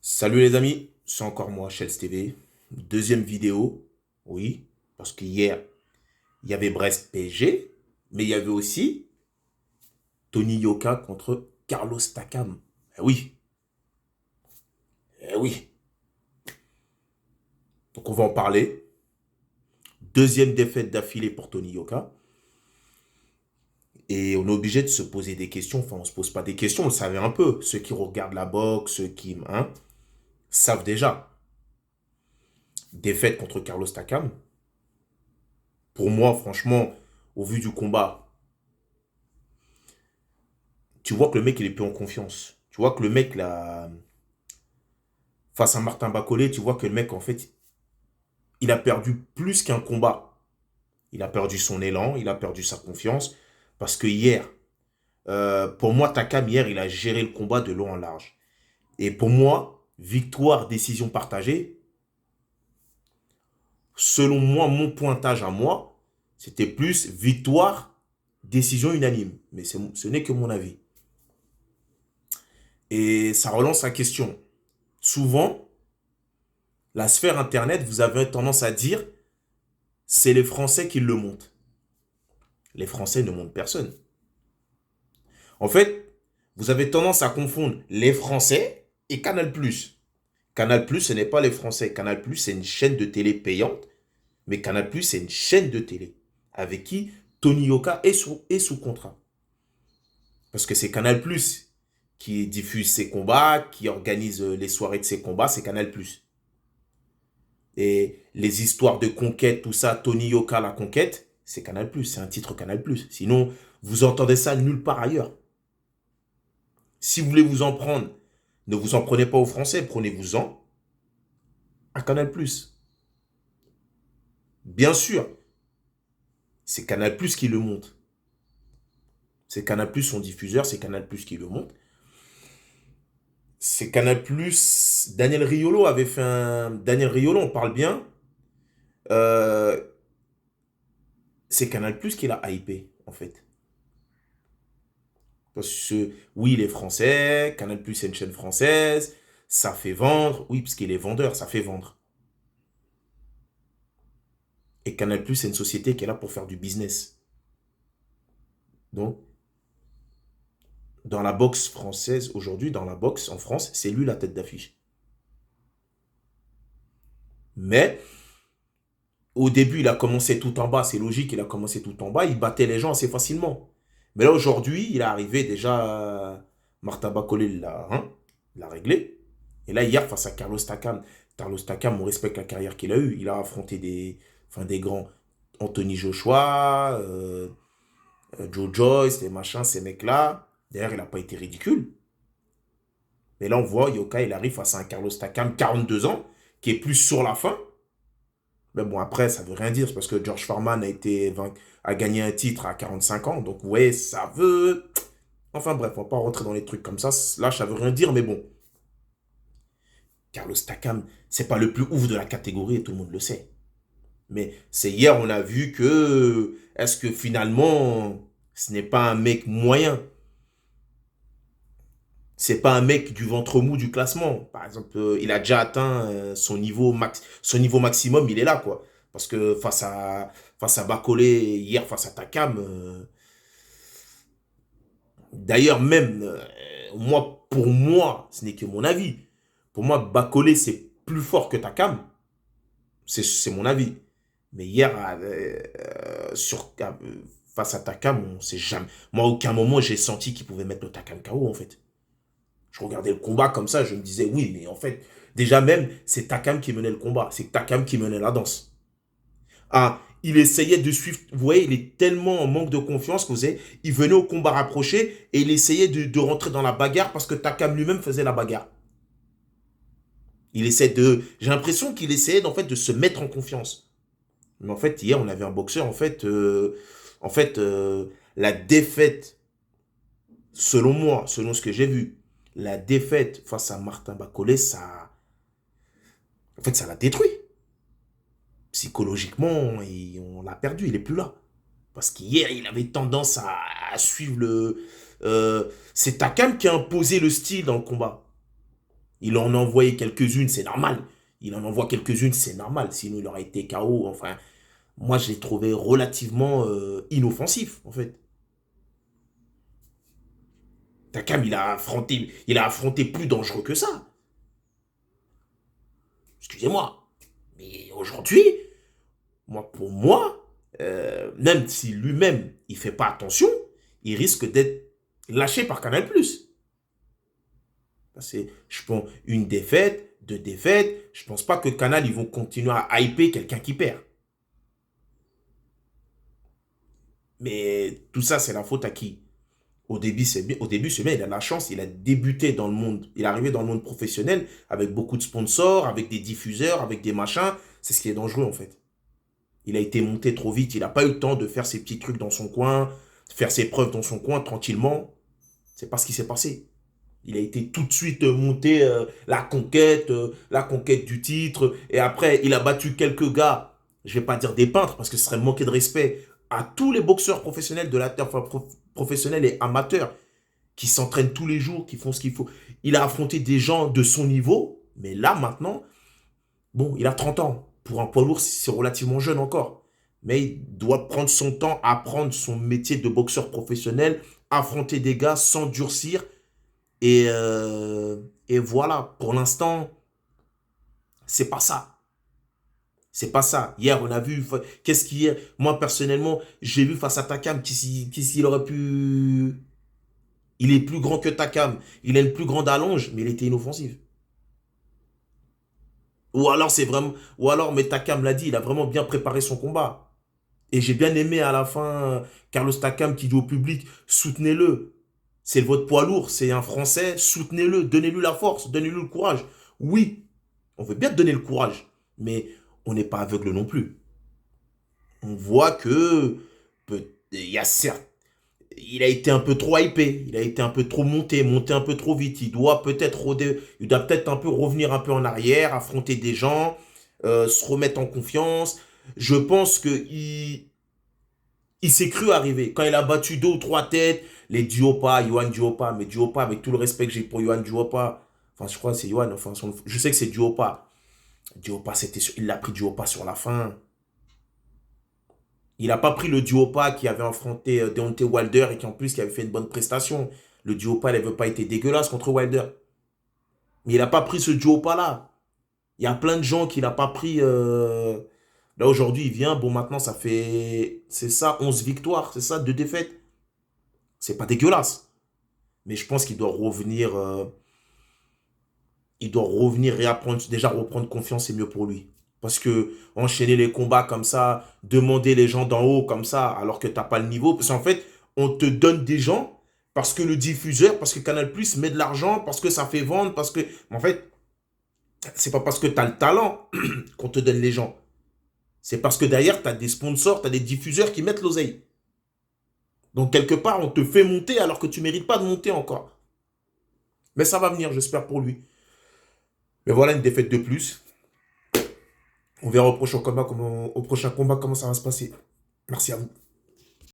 Salut les amis, c'est encore moi, Shells TV. Deuxième vidéo, oui, parce qu'hier, il y avait Brest PSG, mais il y avait aussi Tony Yoka contre Carlos Takam. Eh oui, eh oui. Donc on va en parler. Deuxième défaite d'affilée pour Tony Yoka. Et on est obligé de se poser des questions. Enfin, on se pose pas des questions, on le savait un peu. Ceux qui regardent la boxe, ceux qui savent déjà. Défaite contre Carlos Takam. Pour moi, franchement, au vu du combat, tu vois que le mec, il est plus en confiance. Tu vois que le mec, là, face à Martin Bacolé, tu vois que le mec, en fait, il a perdu plus qu'un combat. Il a perdu son élan, il a perdu sa confiance. Parce que hier, pour moi, Takam, hier, il a géré le combat de long en large. Et pour moi, victoire, décision partagée, selon moi, mon pointage à moi, c'était plus victoire, décision unanime. Mais ce n'est que mon avis. Et ça relance la question. Souvent, la sphère Internet, vous avez tendance à dire, c'est les Français qui le montent. Les Français ne montent personne. En fait, vous avez tendance à confondre les Français et Canal+. Canal+, ce n'est pas les Français. Canal+, c'est une chaîne de télé payante, mais Canal+, c'est une chaîne de télé avec qui Tony Yoka est sous contrat. Parce que c'est Canal+, qui diffuse ses combats, qui organise les soirées de ses combats, c'est Canal+. Et les histoires de conquête, tout ça, Tony Yoka, la conquête, c'est Canal+, c'est un titre Canal+. Sinon, vous entendez ça nulle part ailleurs. Si vous voulez vous en prendre, ne vous en prenez pas aux Français, prenez-vous-en à Canal+. Bien sûr, c'est Canal+, qui le monte. C'est Canal+, son diffuseur, c'est Canal+, qui le monte. C'est Canal+, Daniel Riolo avait fait un... Daniel Riolo, on parle bien. Euh, c'est Canal+, qui l'a hypé, en fait. Parce que, oui, les Français, Canal+, c'est une chaîne française, ça fait vendre. Oui, parce qu'il est vendeur, ça fait vendre. Et Canal+, c'est une société qui est là pour faire du business. Donc, dans la boxe française, aujourd'hui, dans la boxe en France, c'est lui la tête d'affiche. Mais, au début, il a commencé tout en bas, c'est logique, il a commencé tout en bas, il battait les gens assez facilement. Mais là, aujourd'hui, il est arrivé déjà, Martin Bacolé l'a réglé. Et là, hier, face à Carlos Takam, on respecte la carrière qu'il a eue. Il a affronté des grands Anthony Joshua, Joe Joyce, les machins, ces mecs-là. D'ailleurs, il n'a pas été ridicule. Mais là, on voit, Yoka, il arrive face à un Carlos Takam, 42 ans, qui est plus sur la fin. Mais bon, après, ça veut rien dire, c'est parce que George Foreman a gagné un titre à 45 ans. Donc, ouais, ça veut... Enfin bref, on va pas rentrer dans les trucs comme ça. Là, ça veut rien dire, mais bon. Carlos Takam, c'est pas le plus ouf de la catégorie et tout le monde le sait. Mais c'est hier, on a vu que... Est-ce que finalement, ce n'est pas un mec moyen? C'est pas un mec du ventre mou du classement. Par exemple, il a déjà atteint son niveau maximum, il est là, quoi. Parce que face à Bacolé, hier, face à Takam, d'ailleurs, même, pour moi, ce n'est que mon avis. Pour moi, Bacolé, c'est plus fort que Takam. C'est mon avis. Mais hier, face à Takam, on sait jamais. Moi, à aucun moment, j'ai senti qu'il pouvait mettre le Takam KO, en fait. Je regardais le combat comme ça, je me disais, oui, mais en fait, déjà même, c'est Takam qui menait le combat. C'est Takam qui menait la danse. Ah, il essayait de suivre. Vous voyez, il est tellement en manque de confiance que vous savez, il venait au combat rapproché et il essayait de rentrer dans la bagarre parce que Takam lui-même faisait la bagarre. J'ai l'impression qu'il essayait en fait de se mettre en confiance. Mais en fait, hier, on avait un boxeur, la défaite, selon moi, selon ce que j'ai vu, la défaite face à Martin Bacolé, ça l'a détruit. Psychologiquement, on l'a perdu, il est plus là. Parce qu'hier, il avait tendance à suivre le... c'est Takam qui a imposé le style dans le combat. Il en a envoyé quelques-unes, c'est normal. Il en envoie quelques-unes, c'est normal. Sinon, il aurait été KO. Enfin, moi, je l'ai trouvé relativement inoffensif, en fait. Takam, il a affronté plus dangereux que ça. Excusez-moi. Mais aujourd'hui, pour moi, même si lui-même, il fait pas attention, il risque d'être lâché par Canal+. C'est, je pense, une défaite, deux défaites. Je pense pas que Canal, ils vont continuer à hyper quelqu'un qui perd. Mais tout ça, c'est la faute à qui? Au début, ce mec, il a la chance, il a débuté dans le monde, il est arrivé dans le monde professionnel avec beaucoup de sponsors, avec des diffuseurs, avec des machins. C'est ce qui est dangereux, en fait. Il a été monté trop vite, il n'a pas eu le temps de faire ses petits trucs dans son coin, faire ses preuves dans son coin tranquillement. C'est pas ce qui s'est passé. Il a été tout de suite monté la conquête du titre. Et après, il a battu quelques gars, je vais pas dire des peintres, parce que ce serait manquer de respect à tous les boxeurs professionnels de la terre, enfin, professionnels et amateurs, qui s'entraînent tous les jours, qui font ce qu'il faut. Il a affronté des gens de son niveau, mais là, maintenant, bon, il a 30 ans. Pour un poids lourd, c'est relativement jeune encore. Mais il doit prendre son temps, apprendre son métier de boxeur professionnel, affronter des gars, s'endurcir. Et, euh, et voilà, pour l'instant, c'est pas ça. C'est pas ça. Hier, on a vu, qu'est-ce qu'il moi, personnellement, j'ai vu face à Takam, qu'est-ce qu'il aurait pu... Il est plus grand que Takam. Il a une plus grande allonge, mais il était inoffensif. Ou alors, c'est vraiment... Ou alors, mais Takam l'a dit, il a vraiment bien préparé son combat. Et j'ai bien aimé à la fin Carlos Takam qui dit au public, soutenez-le. C'est votre poids lourd, c'est un Français, soutenez-le, donnez-lui la force, donnez-lui le courage. Oui, on veut bien te donner le courage, mais on n'est pas aveugle non plus. On voit que il y a certes, il a été un peu trop hypé, il a été un peu trop monté un peu trop vite. Il doit peut-être un peu revenir un peu en arrière, affronter des gens, se remettre en confiance. Je pense que il s'est cru arriver. Quand il a battu deux ou trois têtes, les Duopa, Yohan Duopa, mais Duopa, avec tout le respect que j'ai pour Yohan Duopa, enfin, je crois que c'est Yohan, enfin, je sais que c'est Duopa. Duopa, il a pris Duopa sur la fin. Il n'a pas pris le Duopa qui avait affronté Deontay Wilder et qui en plus qui avait fait une bonne prestation. Le Duopa, il n'avait pas été dégueulasse contre Wilder. Mais il n'a pas pris ce Duopa-là. Il y a plein de gens qui n'ont pas pris. Là, aujourd'hui, il vient. Bon, maintenant, ça fait. C'est ça, 11 victoires. C'est ça, 2 défaites. C'est pas dégueulasse. Mais je pense qu'il doit revenir. Il doit revenir et apprendre. Déjà, reprendre confiance, c'est mieux pour lui. Parce que enchaîner les combats comme ça, demander les gens d'en haut comme ça, alors que tu n'as pas le niveau. Parce qu'en fait, on te donne des gens parce que le diffuseur, parce que Canal Plus met de l'argent, parce que ça fait vendre, parce que. En fait, c'est pas parce que tu as le talent qu'on te donne les gens. C'est parce que derrière, tu as des sponsors, tu as des diffuseurs qui mettent l'oseille. Donc, quelque part, on te fait monter alors que tu ne mérites pas de monter encore. Mais ça va venir, j'espère pour lui. Mais voilà une défaite de plus. On verra au prochain combat comment ça va se passer. Merci à vous.